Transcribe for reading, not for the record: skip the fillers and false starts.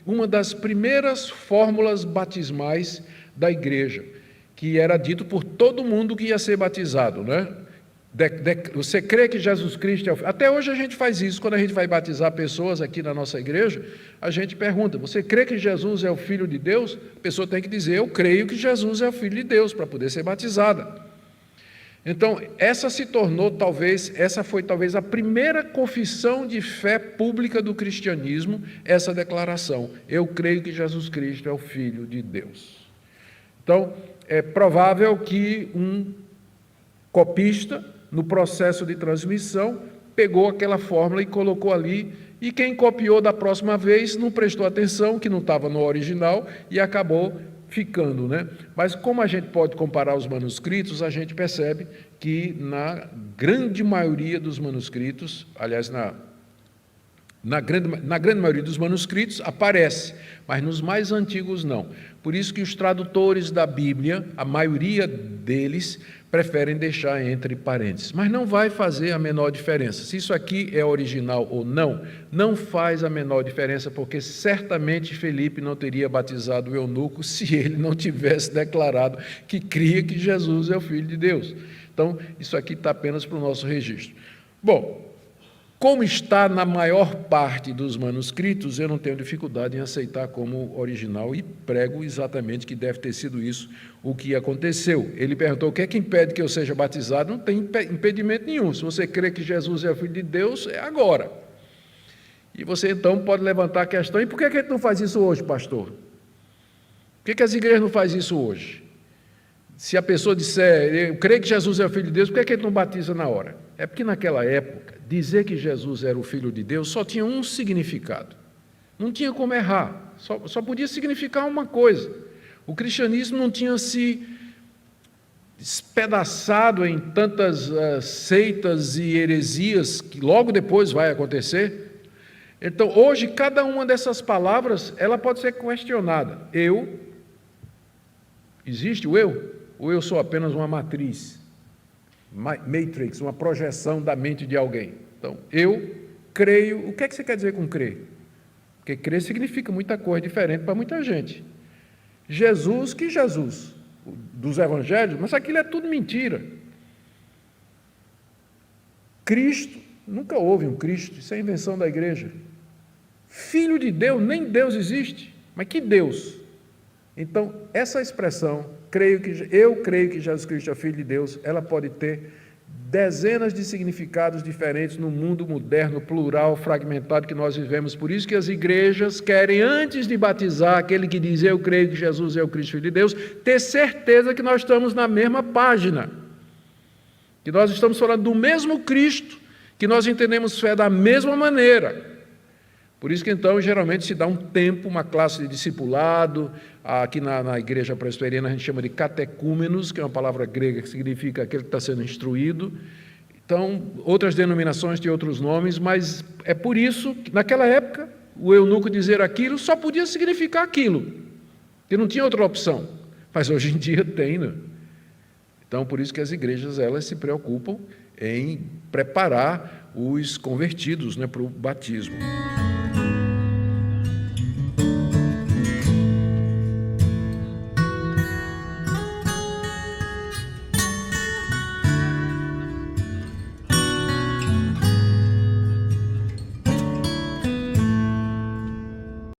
uma das primeiras fórmulas batismais da igreja, que era dito por todo mundo que ia ser batizado, né? Você crê que Jesus Cristo é o... Até hoje a gente faz isso, quando a gente vai batizar pessoas aqui na nossa igreja, a gente pergunta, você crê que Jesus é o Filho de Deus? A pessoa tem que dizer, eu creio que Jesus é o Filho de Deus, para poder ser batizada. Então, essa foi talvez a primeira confissão de fé pública do cristianismo, essa declaração, eu creio que Jesus Cristo é o Filho de Deus. Então, é provável que um copista, no processo de transmissão, pegou aquela fórmula e colocou ali, e quem copiou da próxima vez não prestou atenção, que não estava no original, e acabou ficando, né? Mas como a gente pode comparar os manuscritos, a gente percebe que na grande maioria dos manuscritos, aliás, na grande maioria dos manuscritos aparece, mas nos mais antigos não. Por isso que os tradutores da Bíblia, a maioria deles, preferem deixar entre parênteses. Mas não vai fazer a menor diferença. Se isso aqui é original ou não, não faz a menor diferença, porque certamente Felipe não teria batizado o eunuco se ele não tivesse declarado que cria que Jesus é o Filho de Deus. Então, isso aqui está apenas para o nosso registro. Bom, como está na maior parte dos manuscritos, eu não tenho dificuldade em aceitar como original e prego exatamente que deve ter sido isso o que aconteceu. Ele perguntou, o que é que impede que eu seja batizado? Não tem impedimento nenhum. Se você crê que Jesus é o Filho de Deus, é agora. E você então pode levantar a questão, e por que a gente não faz isso hoje, pastor? Por que as igrejas não fazem isso hoje? Se a pessoa disser, eu creio que Jesus é o Filho de Deus, por que a gente não batiza na hora? É porque naquela época, dizer que Jesus era o Filho de Deus só tinha um significado. Não tinha como errar, só podia significar uma coisa. O cristianismo não tinha se despedaçado em tantas seitas e heresias, que logo depois vai acontecer. Então, hoje, cada uma dessas palavras, ela pode ser questionada. Existe o eu? Ou eu sou apenas uma matriz? Matrix, uma projeção da mente de alguém. Então, eu creio. O que é que você quer dizer com crer? Porque crer significa muita coisa diferente para muita gente. Jesus, que Jesus? Dos evangelhos? Mas aquilo é tudo mentira. Cristo, nunca houve um Cristo, isso é invenção da igreja. Filho de Deus, nem Deus existe. Mas que Deus? Então, essa expressão, eu creio que Jesus Cristo é Filho de Deus, ela pode ter dezenas de significados diferentes no mundo moderno, plural, fragmentado que nós vivemos. Por isso que as igrejas querem, antes de batizar aquele que diz eu creio que Jesus é o Cristo Filho de Deus, ter certeza que nós estamos na mesma página, que nós estamos falando do mesmo Cristo, que nós entendemos fé da mesma maneira. Por isso que, então, geralmente se dá um tempo, uma classe de discipulado. Aqui na igreja presbiteriana a gente chama de catecúmenos, que é uma palavra grega que significa aquele que está sendo instruído. Então, outras denominações têm outros nomes, mas é por isso que, naquela época, o eunuco dizer aquilo só podia significar aquilo, porque não tinha outra opção. Mas hoje em dia tem, né? Então, por isso que as igrejas elas se preocupam em preparar os convertidos, né, para o batismo.